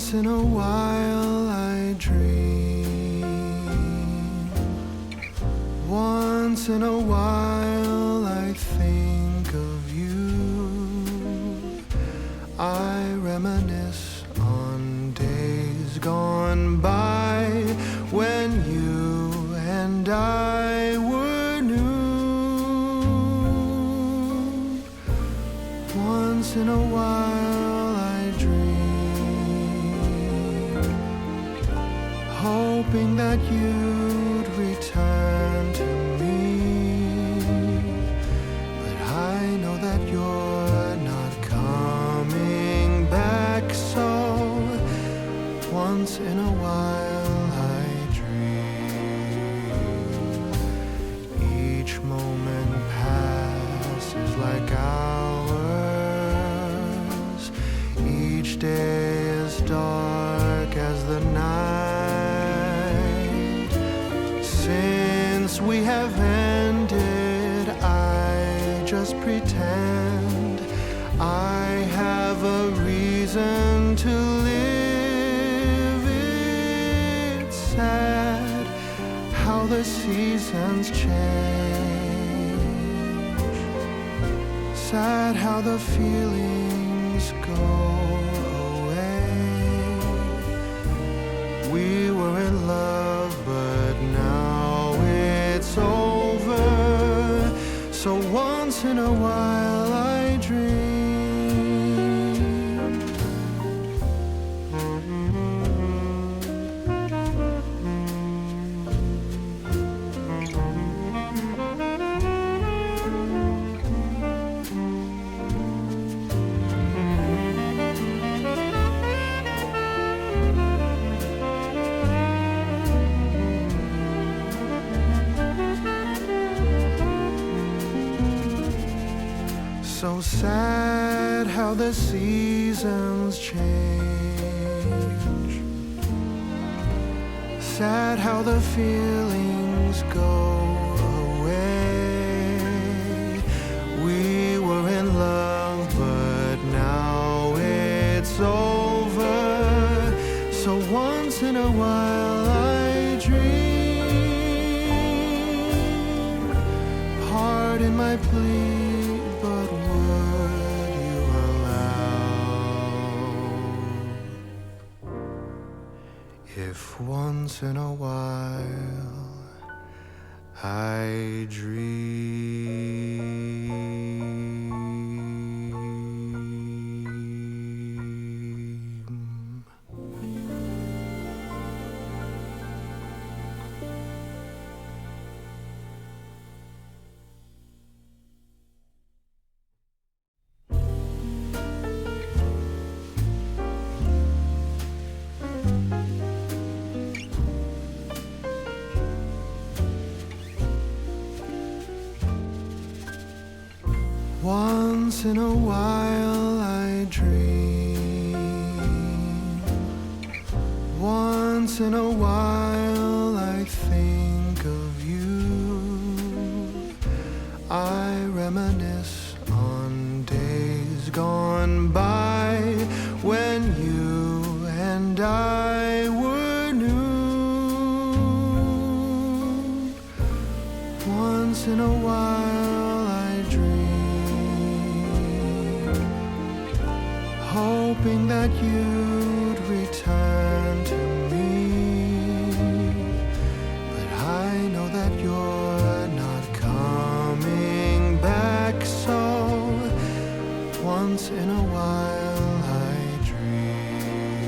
Once in a while I dream. Once in a while I think of you. I reminisce on days gone by when you and I were new. Once in a while I dream, hoping that you'd return to me. But I know that you're not coming back, so once in a while I dream. Each moment passes like hours. Each day is dark as the night. Since we have ended, I just pretend I have a reason to live. It's sad how the seasons change. Sad how the feelings go away. We were in love, but now it's over. So once in a while I dream. So sad how the seasons change. Sad how the feelings go away. We were in love, but now it's over. So once in a while I dream. Pardon my plea, but would you allow if once in a while I dream? Once in a while I dream. Once in a while I think of you. I reminisce on days gone by when you and I were new. Once in a while I dream, hoping that you'd return to me. But I know that you're not coming back, so once in a while I dream.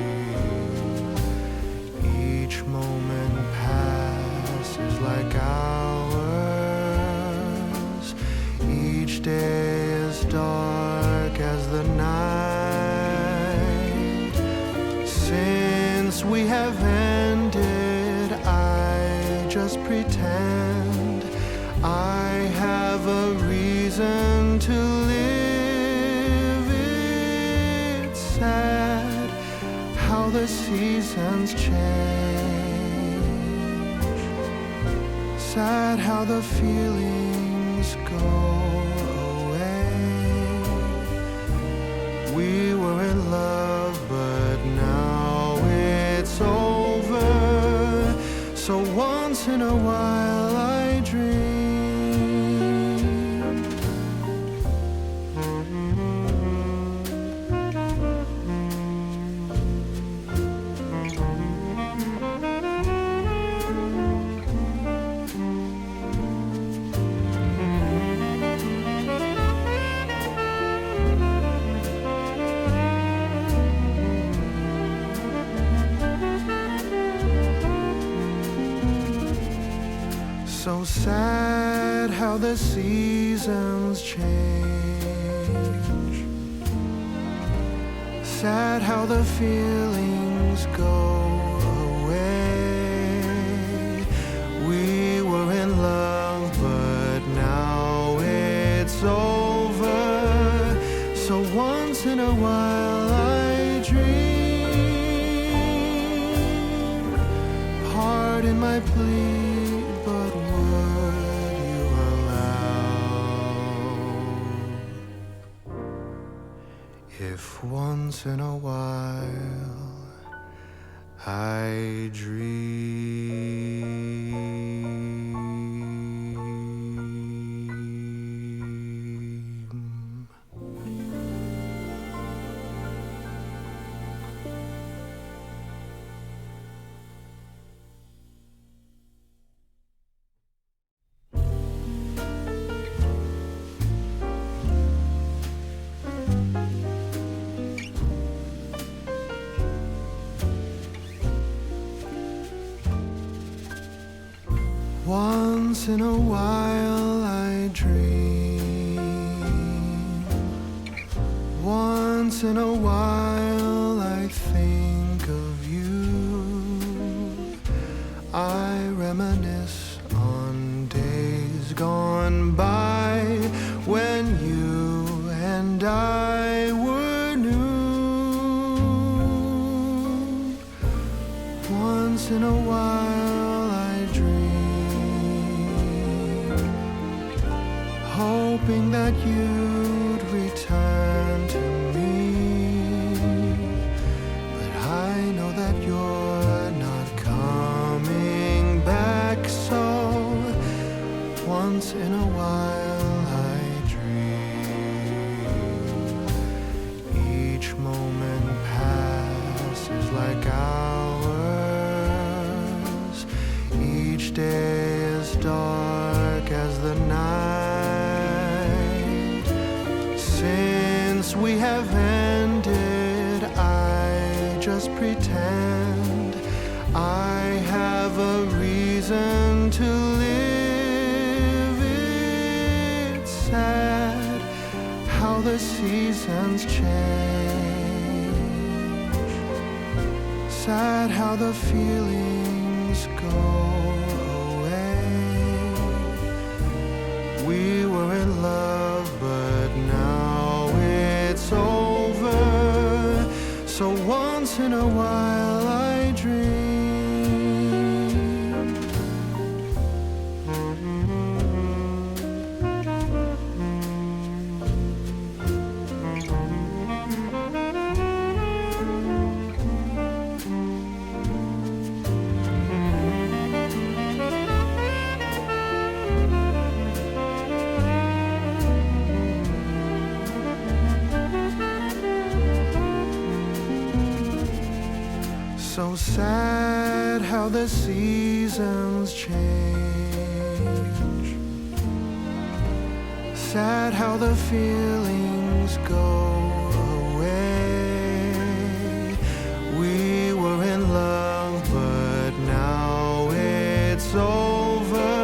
Each moment passes like hours. Each day is dark as the night. Since we have ended, I just pretend I have a reason to live. It's sad how the seasons change. Sad how the feelings go away. We were in love, but now So once in a while I dream. So sad how the seasons change. Sad how the feelings go away. We were in love, but now it's over. So once in a while I dream. Pardon my plea, but would you allow if once in a while I dream? Once in a while I dream. Once in a while I think of you. I reminisce on days gone by when you and I were new. Once in a while I dream, hoping that you'd return to me. But I know that you're not coming back, so once in a while I dream. Each moment passes like hours. Each day is dark as the night. Since we have ended, I just pretend I have a reason to live. It's sad how the seasons change. Sad how the feelings go away. We were in love, but now it's over. So once in a while I dream. So sad how the seasons change. Sad how the feelings go away. We were in love, but now it's over.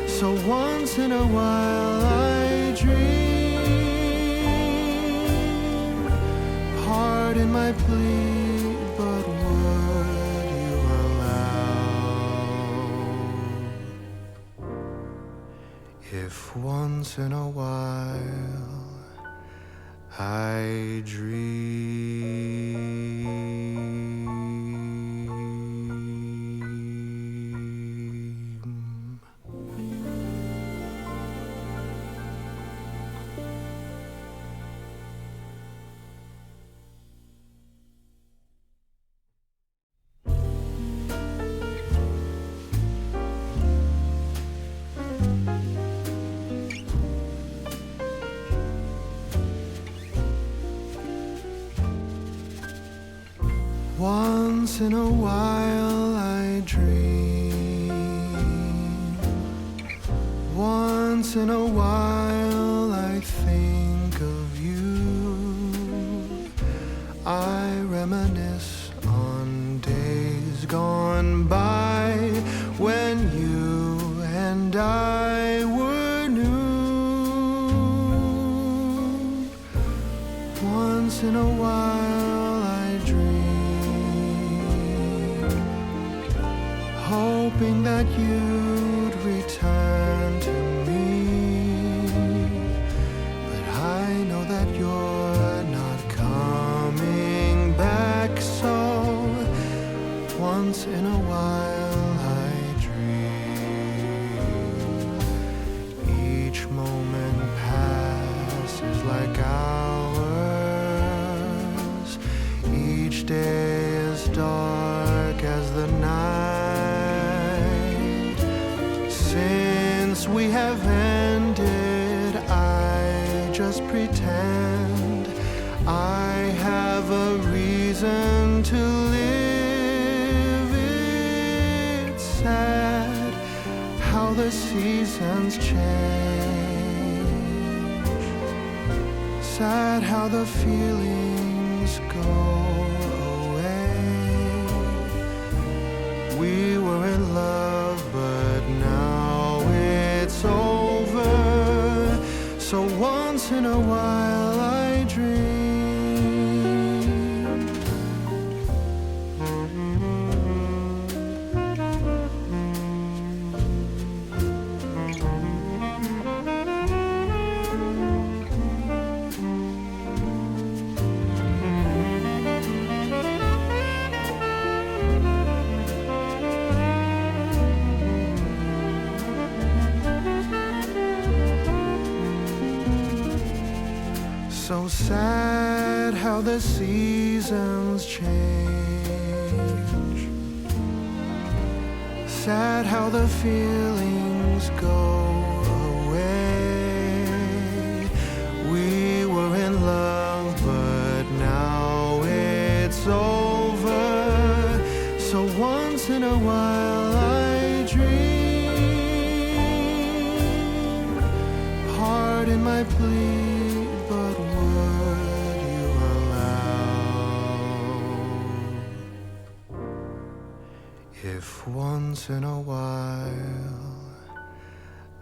So once in a while I dream. Pardon my plea, but would you allow if once in a while I dream? Once in a while I dream. Once in a while I think of you. I reminisce on days gone by when you and I were new. Once in a while I dream, hoping that you'd return to me. But I know that you're not coming back, so once in a while I dream. Each moment passes like hours. Each day is dark as the night. Since we have ended, I just pretend I have a reason to live. It's sad how the seasons change. Sad how the feelings go away. We were in love, but now it's over. So once in a while I dream. So sad how the seasons change. Sad how the feelings go away. We were in love, but now it's over. So once in a while I dream. Pardon my plea, but would you allow if once in a while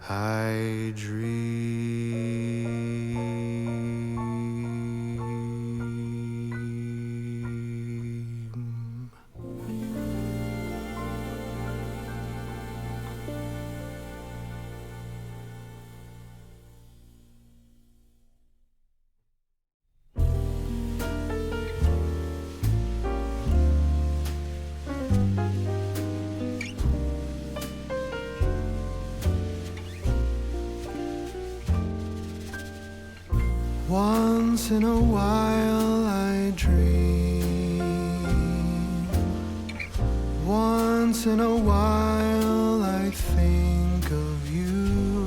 I dream? Once in a while I dream. Once in a while I think of you.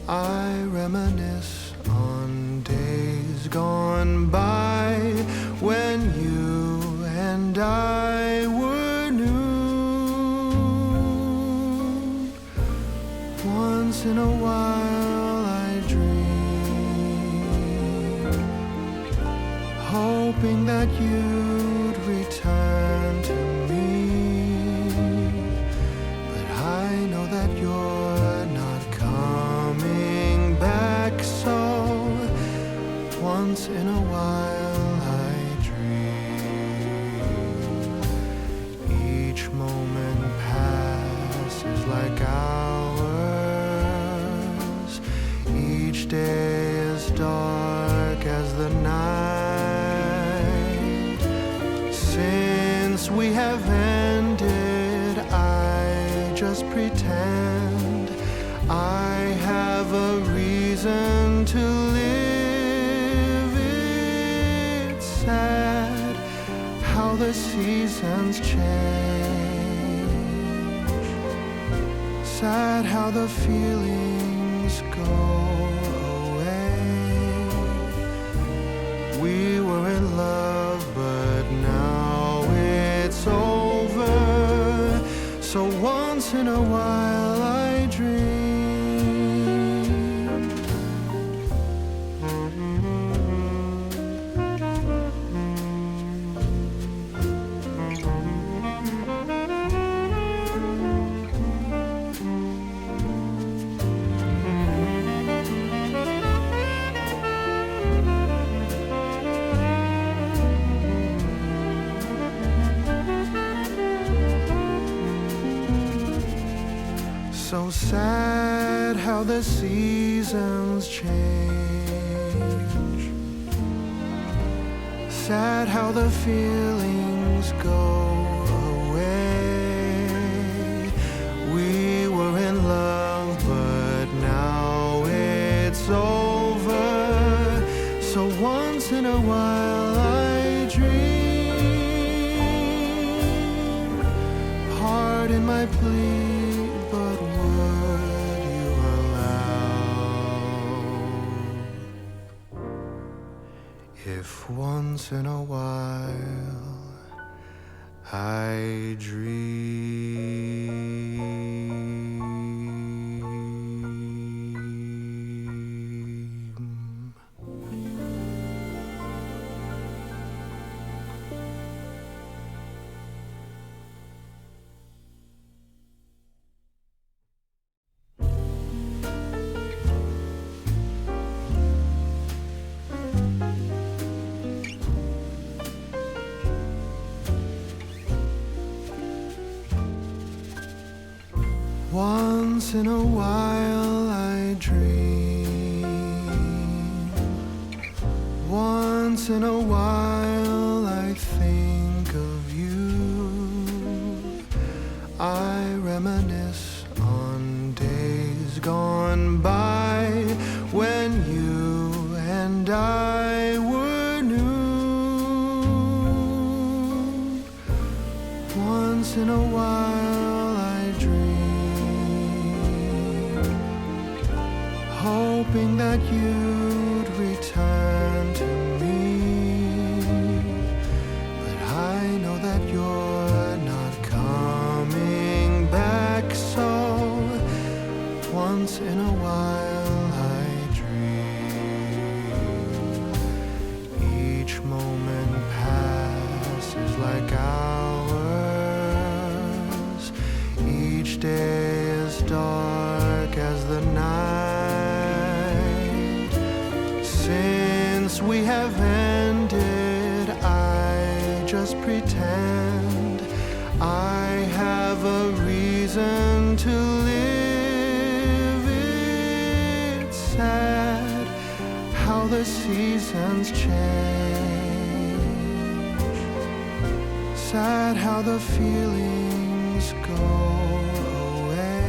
I reminisce on days gone by when you and I were new. Once in a while I dream, hoping that you'd return to me. But I know that you're not coming back, so once in a while I dream. Each moment passes like hours. Each day is dark as the night. Since we have ended, I just pretend I have a reason to live. It's sad how the seasons change. Sad how the feelings go away. We were in love, but now So once in a while I dream. So sad how the seasons change. Sad how the feelings go away. We were in love, but now it's over. So once in a while I dream. Pardon my plea, but would you allow if once in a while I dream? Once in a while I dream. Once in a while I think of you. I reminisce on days gone by when you and I were new. Once in a while I dream, hoping that you'd return to me. But I know that you're not coming back, so once in a while I dream. Each moment passes like hours. Each day is dark as the night. Since we have ended, I just pretend I have a reason to live. It's sad how the seasons change. Sad how the feelings go away.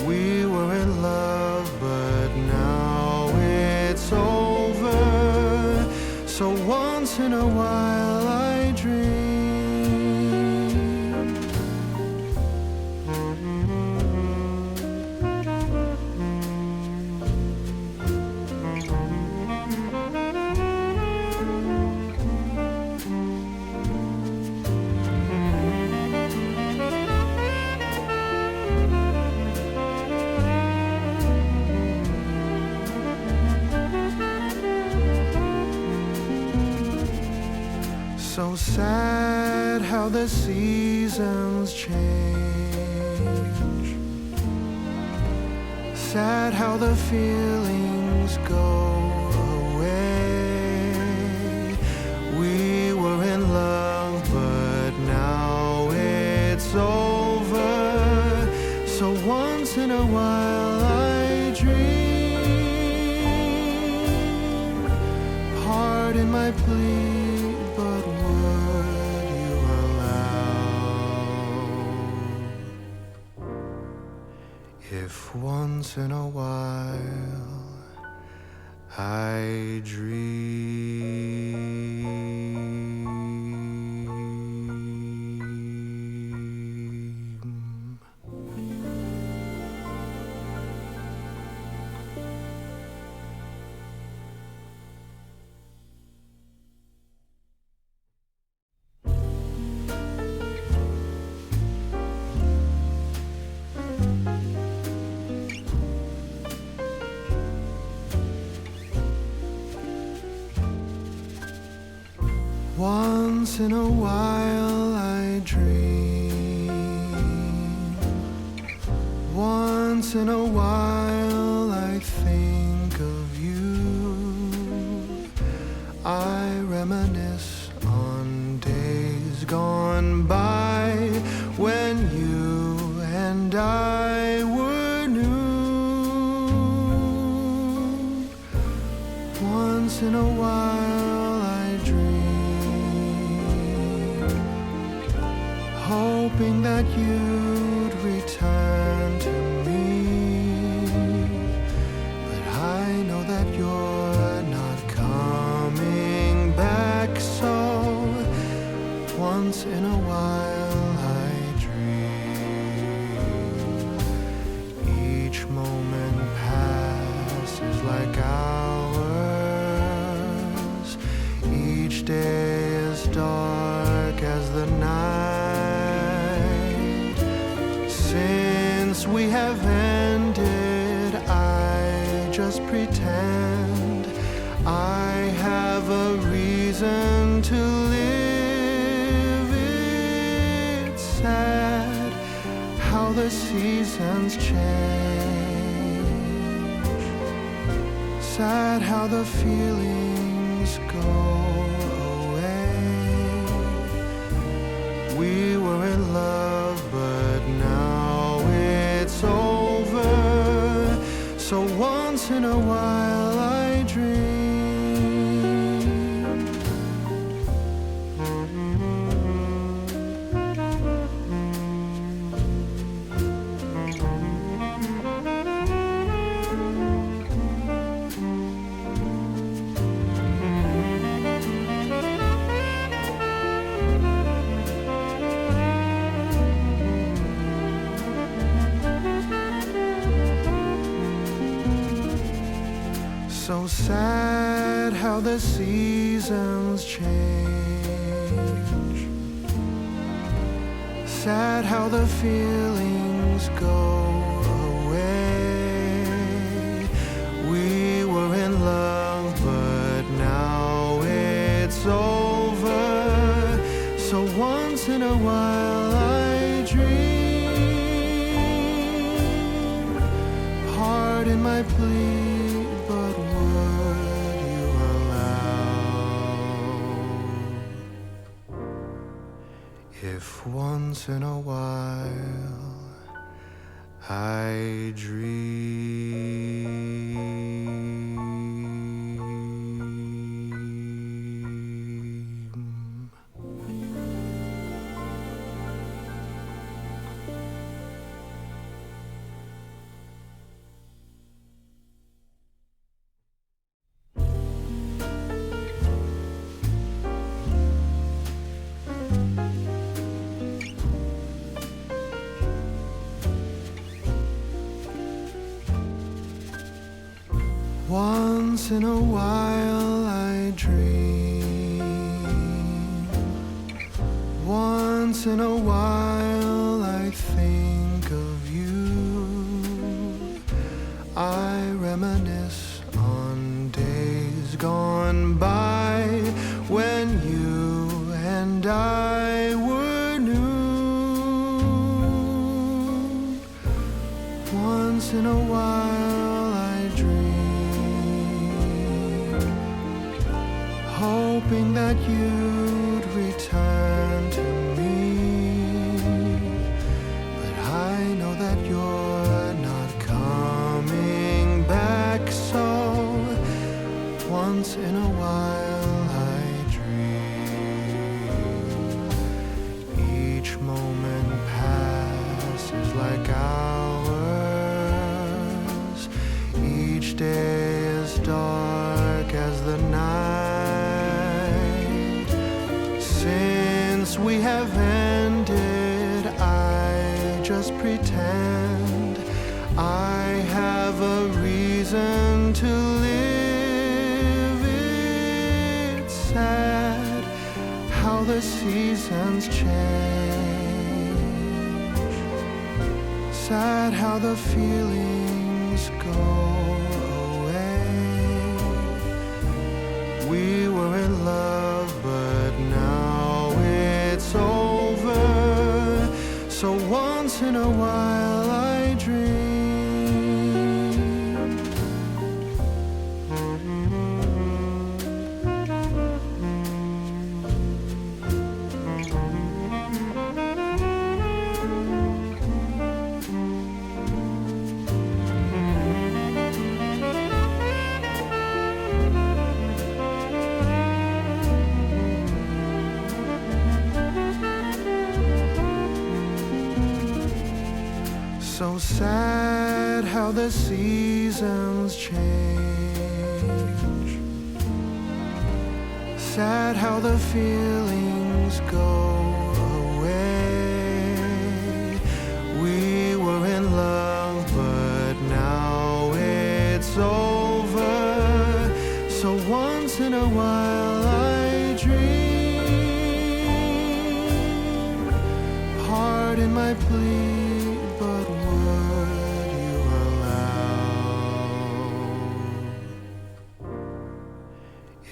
We were in love, but now it's over. So once in a while I dream. So sad how the seasons change. Sad how the feelings go away. We were in love, but now it's over. So once in a while I dream. Pardon my plea, but would you allow if once in a while I dream? Once in a while I dream. Once in a while I think of you. I reminisce on days gone by when you and I were new. Once in a while I dream, hoping that you'd return to me. But I know that you're not coming back, so once in a while I dream. Each moment passes like hours. Each day is dark as the night. Since we have ended, I just pretend I have a reason to live. It's sad how the seasons change. Sad how the feelings go away. We were in love, but now it's over. So once in a while I dream. So sad how the seasons change. Sad how the feelings go away. We were in love, but now it's over. So once in a while I dream. Pardon my plea, but would you allow if once in a while I dream? Once in a while I dream. Once in a while I think of you. I reminisce on days gone by when you and I were new. Once in a while I dream, hoping that you'd return to me. But I know that you're not coming back, so once in a while I dream. Each moment passes like hours. Each day is dark as the night. Since we have ended, I just pretend I have a reason to live. It's sad how the seasons change. Sad how the feelings go away. We were in love, but now once in a while I dream. So sad how the seasons change. Sad how the feelings go away. We were in love, but now it's over. So once in a while I dream. Pardon my plea, but would you allow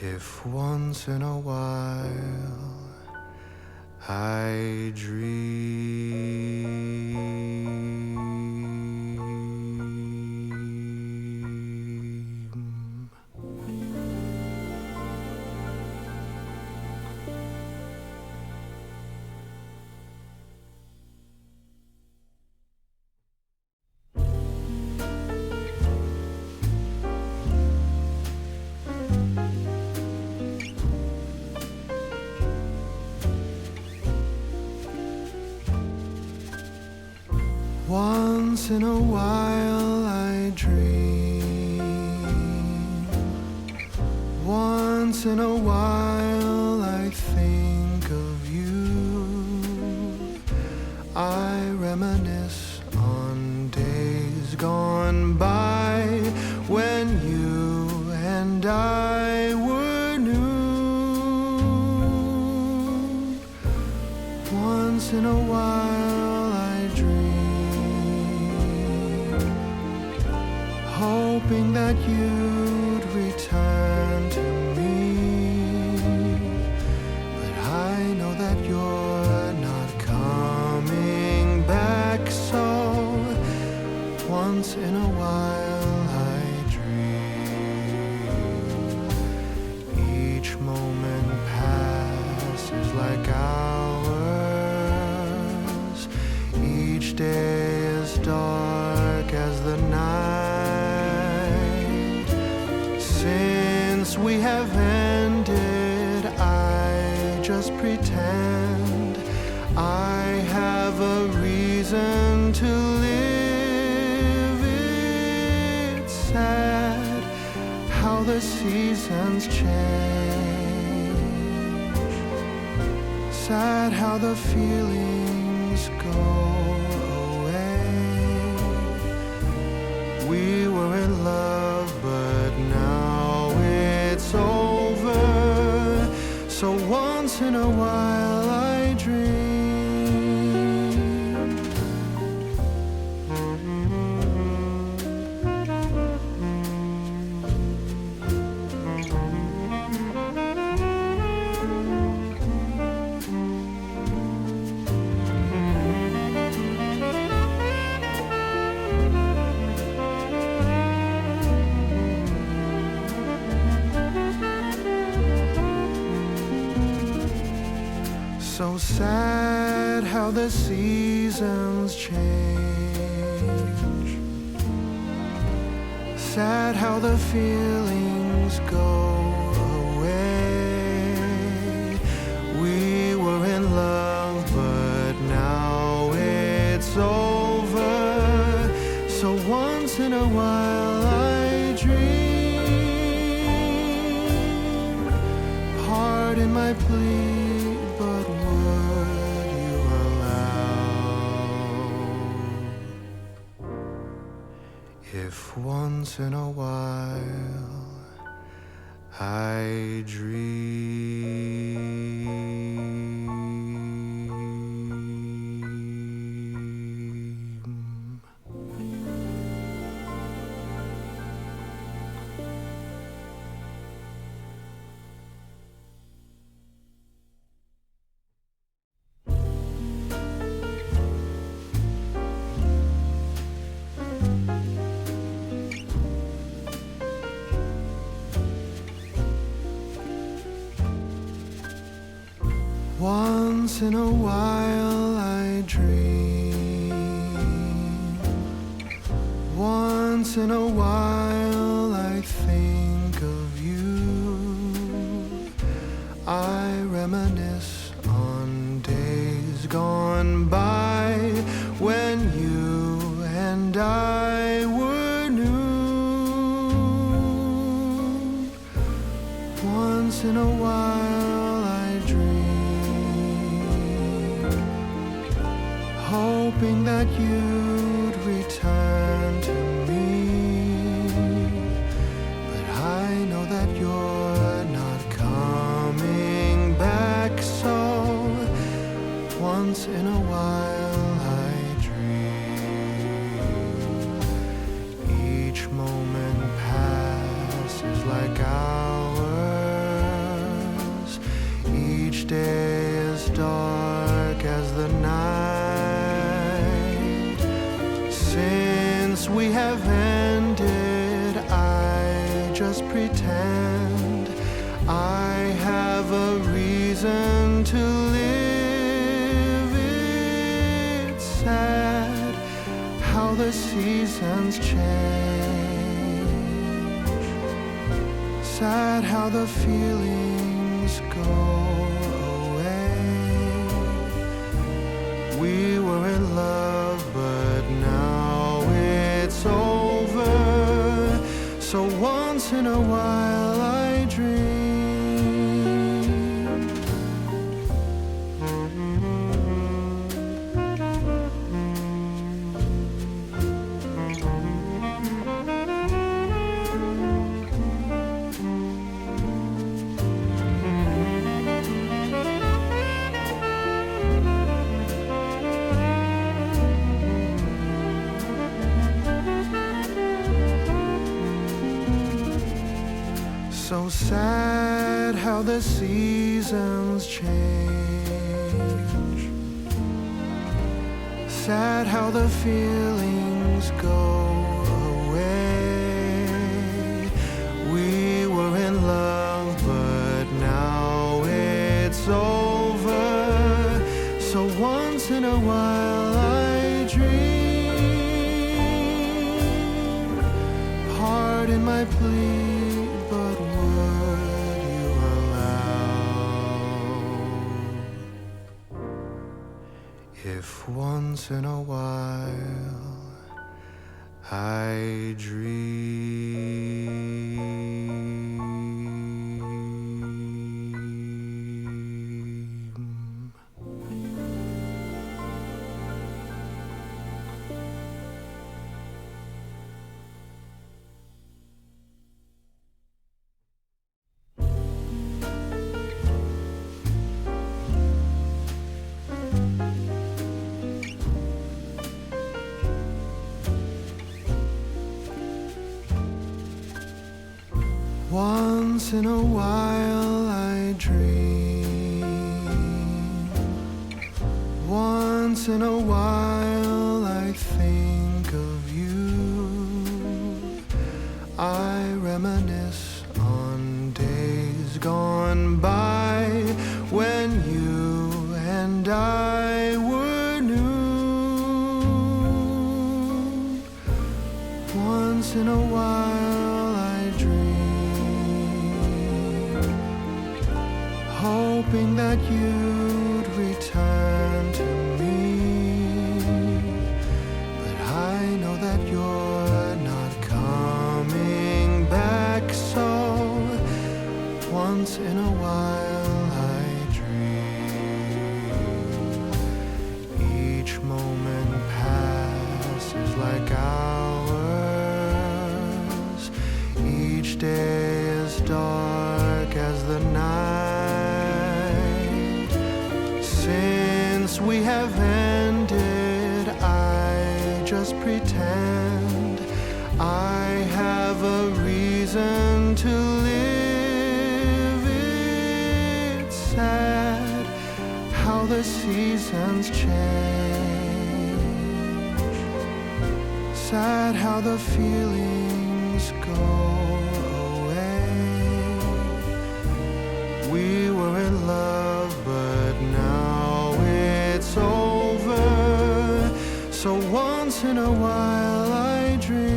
if once in a while I dream? Once in a while I dream. Once in a while I think of you. I reminisce on days gone by when you and I were new. Once in a while I dream, hoping that you'd return to me. But I know that you're not coming back, so once in a while I dream. Each moment passes like hours. Each day is dark as the night. Since we have ended, I just pretend I have a reason to live. It's sad how the seasons change. Sad how the feelings go away. We were in love, but now it's over. So once in a while I dream. So sad how the seasons change. Sad how the feelings go away. We were in love, but now it's over. So once in a while I dream. Pardon my plea, but would you allow if once in a while I dream? Once in a while I dream. Once in a while I think of you. I reminisce on days gone by when you and I were new. Once in a while I dream, hoping that you'd return to me. But I know that you're not coming back, so once in a while I dream. Each moment passes like hours. Each day is dark as the night. Since we have ended, I just pretend I have a reason to live. It's sad how the seasons change. Sad how the feelings go away. We were in love, but now it's over. So once in a while I dream. So sad how the seasons change. Sad how the feelings go away. We were in love, but now it's over. So once in a while I dream. Pardon my plea, but would you allow if once in a while I dream? Once in a while I dream. Once in a while I think of you. I reminisce on days gone by when you and I were new. Once in a while I dream, hoping that you'd return to me. But I know that you're not coming back, so once in a while I dream. Each moment passes like hours. Each day is dark as the night. Since we have ended, I just pretend I have a reason to live. It's sad how the seasons change. Sad how the feelings go away. We were in love, but So once in a while I dream.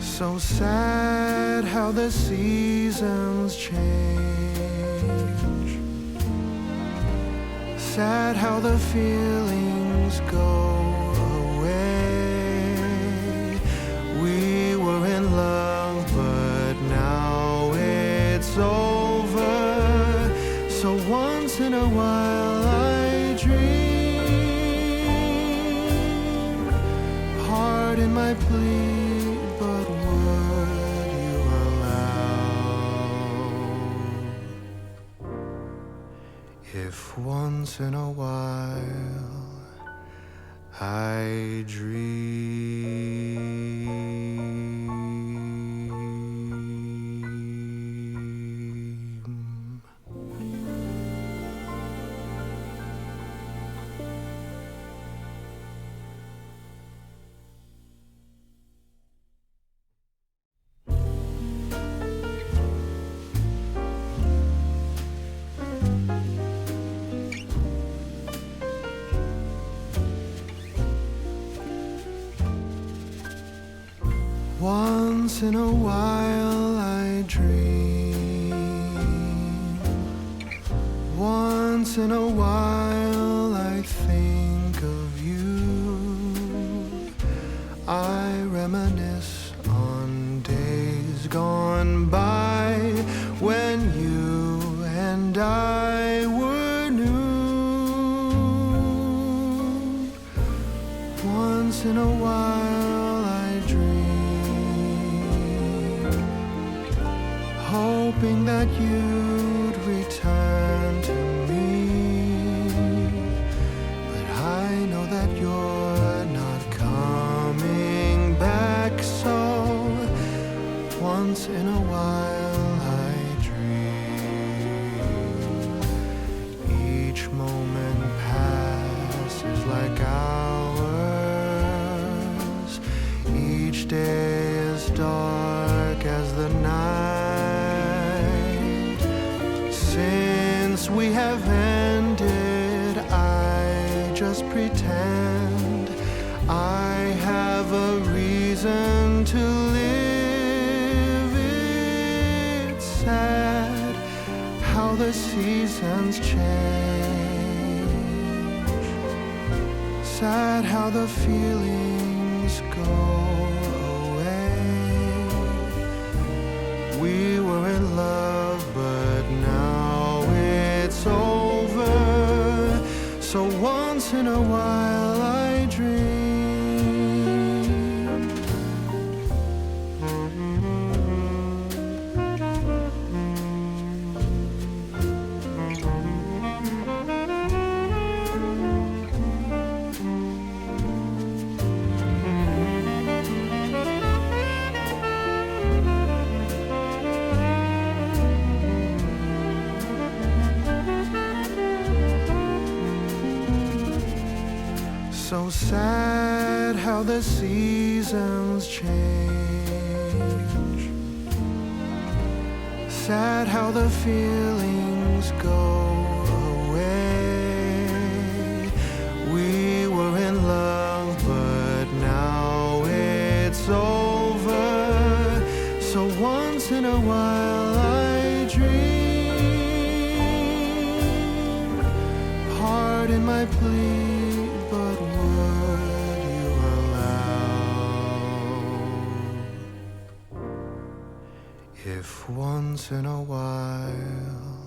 So sad how the seasons change. Sad how the feelings go away. We were in love, but now it's over. So once in a while I dream. Pardon my plea, but would you allow if once in a while I dream? Once in a while I dream. Once in a while I think of you. I reminisce on days gone by when you and I were new. Once in a while I dream, hoping that you'd return to me. But I know that you're not coming back, so once in a while I dream. Each moment passes like hours. Each day is dark as the night. Since we have ended, I just pretend I have a reason to live. It's sad how the seasons change. Sad how the feelings go away. We were in love, but now it's over. So once in a while I dream. So sad how the seasons change. Sad how the feelings go away. We were in love, but now it's over. So once in a while I dream. Pardon my plea, but would you allow if once in a while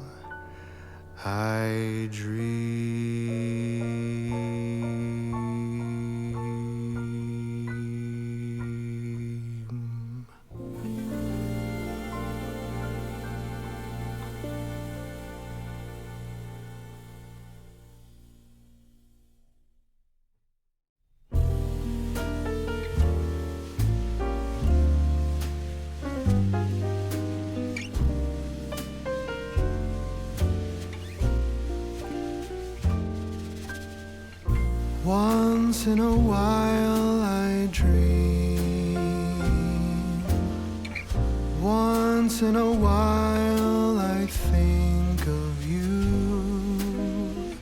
I dream? Once in a while I dream. Once in a while I think of you.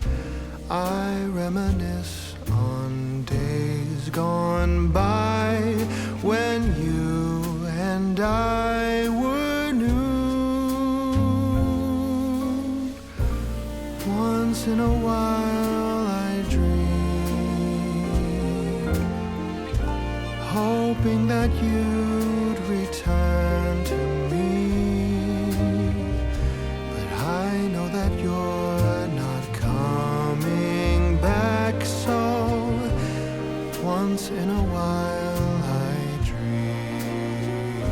I reminisce on days gone by when you and I were new. Once in a while I dream, hoping that you'd return to me. But I know that you're not coming back, so once in a while I dream.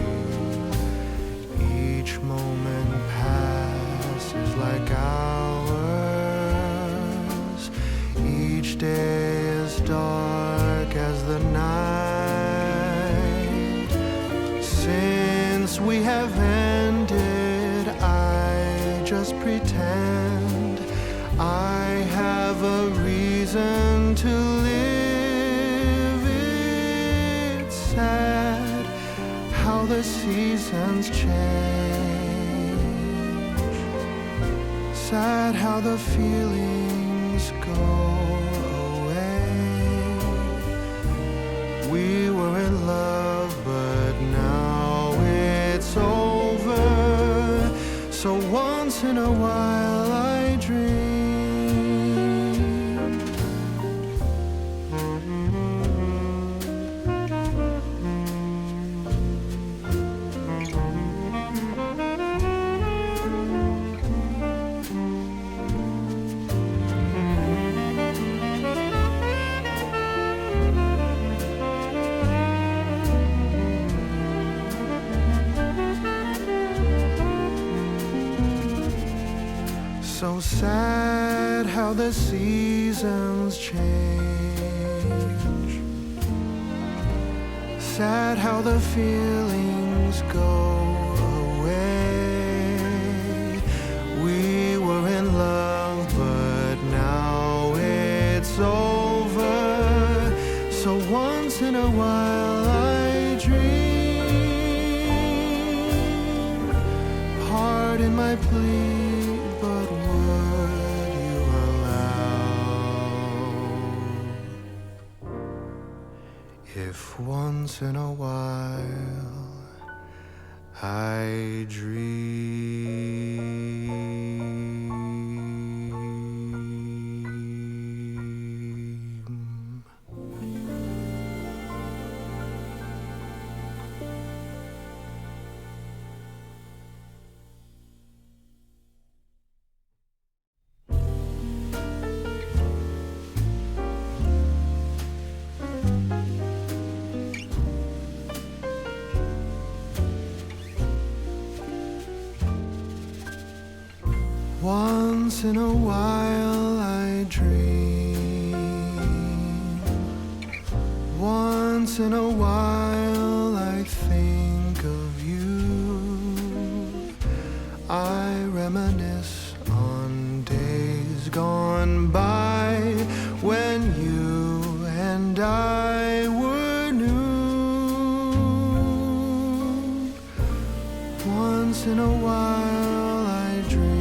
Each moment passes like hours. Each day is dark as the night. Since we have ended, I just pretend I have a reason to live. It's sad how the seasons change. Sad how the feelings go away. We were in love, but now it's over. So once in a while I dream. So sad how the seasons change. Sad how the feelings go away. We were in love, but now it's over. So once in a while I dream. Pardon my plea, but would you allow if once in a while I dream? Once in a while I dream. Once in a while I think of you. I reminisce on days gone by when you and I were new. Once in a while I dream,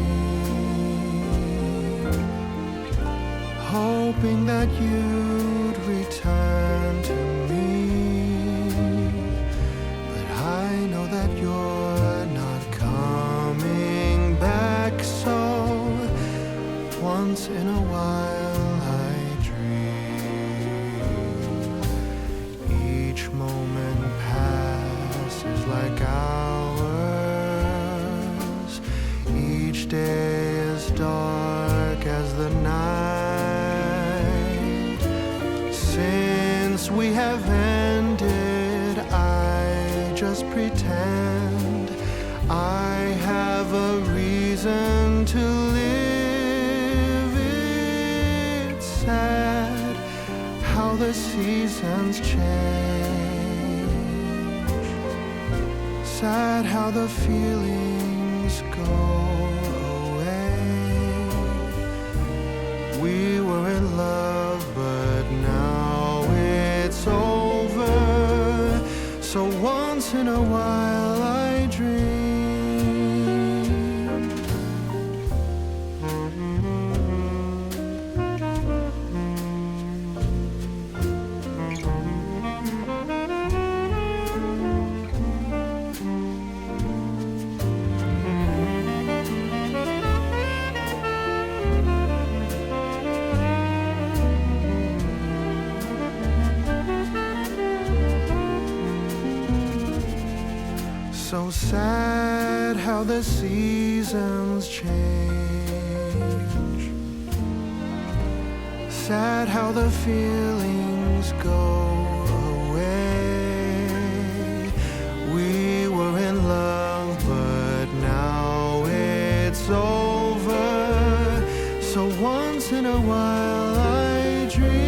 hoping that you'd return to me. But I know that you're not coming back, so once in a while I dream. Each moment passes like hours. Each day is dark as the night. Since we have ended, I just pretend I have a reason to live. It's sad how the seasons change. Sad how the feelings go away. We were in love, but now once in a while I dream. So sad how the seasons change. Sad how the feelings go away. We were in love, but now it's over. So once in a while I dream.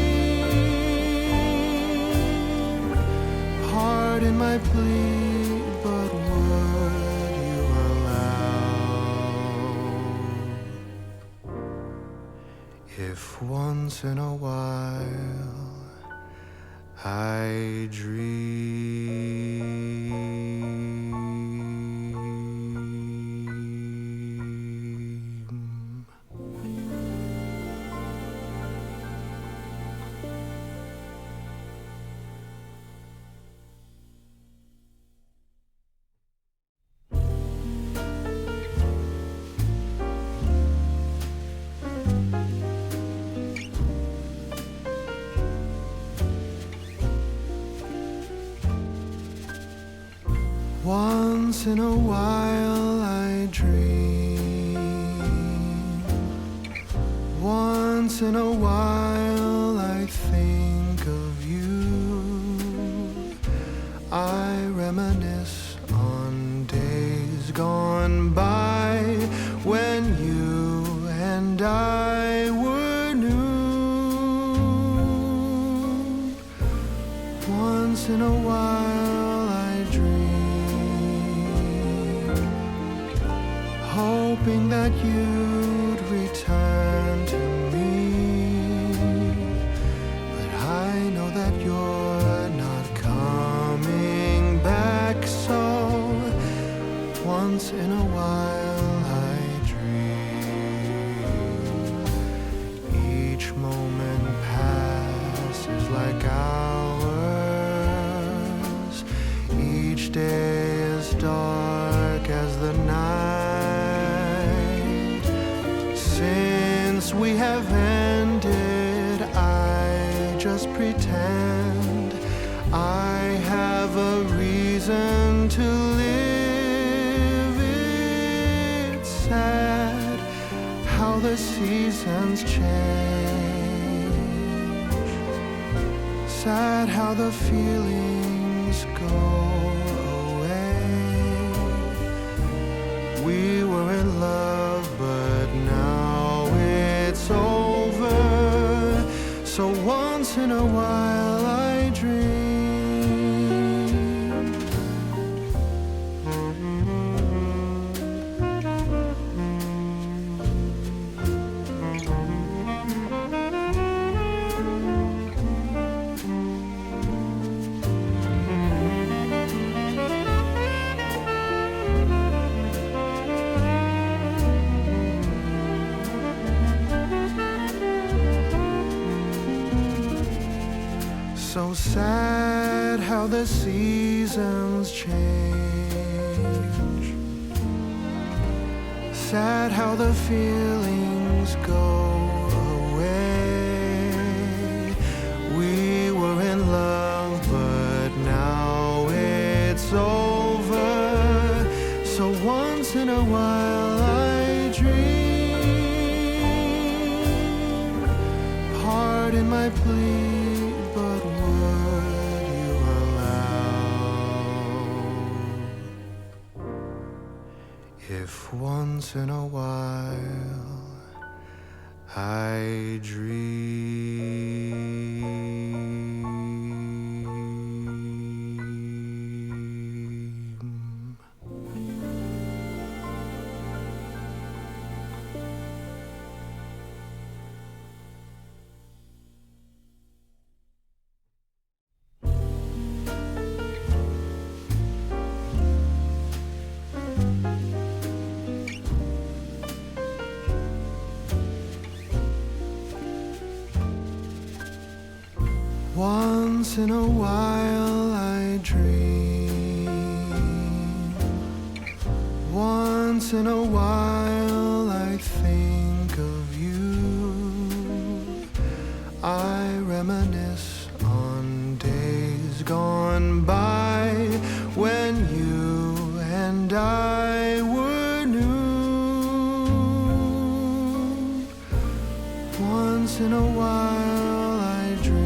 Pardon my plea, but would you allow if once in a while I dream? Once in a while I dream. Once in a while I think of you. I reminisce on days gone by when you and I were new. Once in a while I dream, hoping that you'd return to me. But I know that you're not coming back, so once in a while I dream. Each moment passes like hours. Each day is dark as the night. Since we have ended, I just pretend I have a reason to live. It's sad how the seasons change. Sad how the feelings go away. We were in love, but now it's over. So once in a while I dream. So sad how the seasons change. Sad how the feelings go away. We were in love, but now it's over. So once in a while I dream. Pardon my plea, but would you allow if once in a while I dream? Once in a while I dream. Once in a while I think of you. I reminisce on days gone by when you and I were new. Once in a while I dream,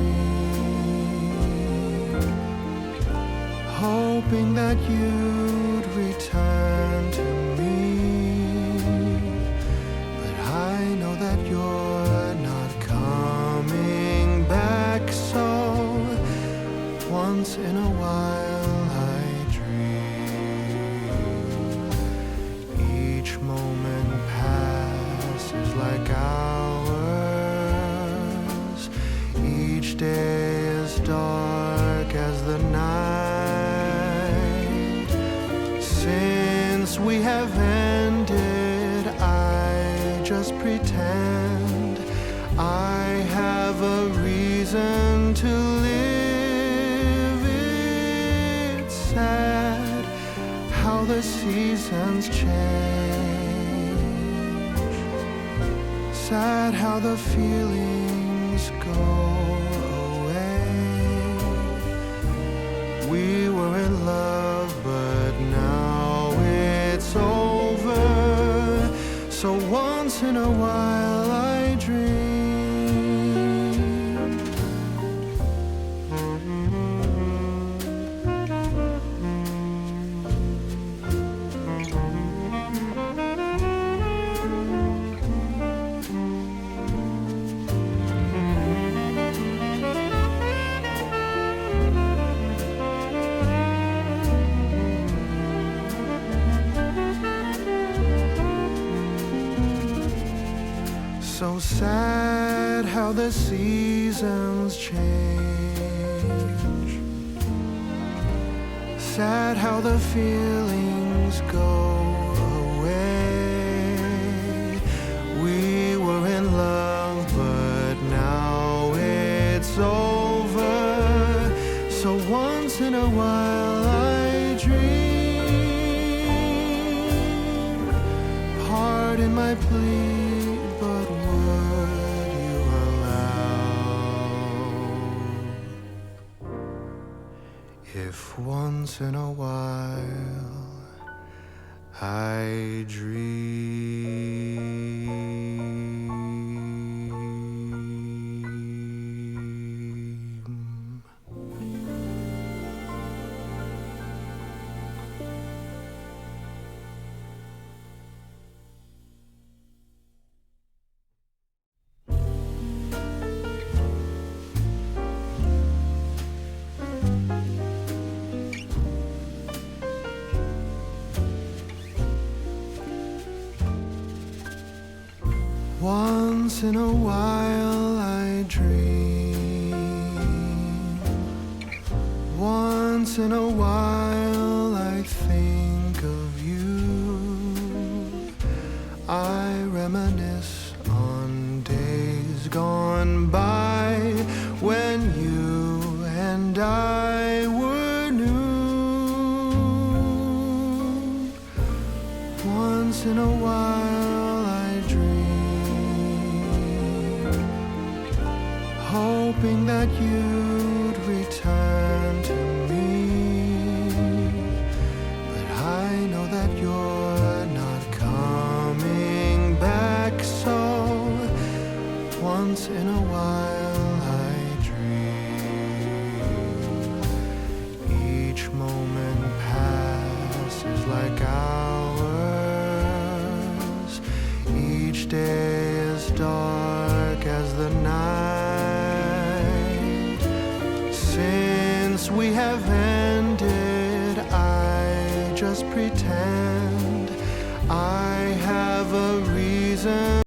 hoping that you'd return to me. But I know that you're not coming back, so once in a while I dream. Each moment passes like hours. Each day is dark as the night. Since we have ended, I just pretend I have a reason to live. It's sad how the seasons change. Sad how the feelings go away. We were in love, but now it's over. So once in a while I dream. So sad how the seasons change. Sad how the feelings go away. We were in love, but now it's over. So once in a while I dream. Pardon my plea, but would you allow if once in a while I dream? Once in a while I dream. Once in a while I think of you. I reminisce on days gone by when you and I were new. Once in a while I dream, hoping that you'd return to me. But I know that you're not coming back, so once in a while I dream. Each moment passes like hours. Each day is dark as the night. Since we have ended, I just pretend I have a reason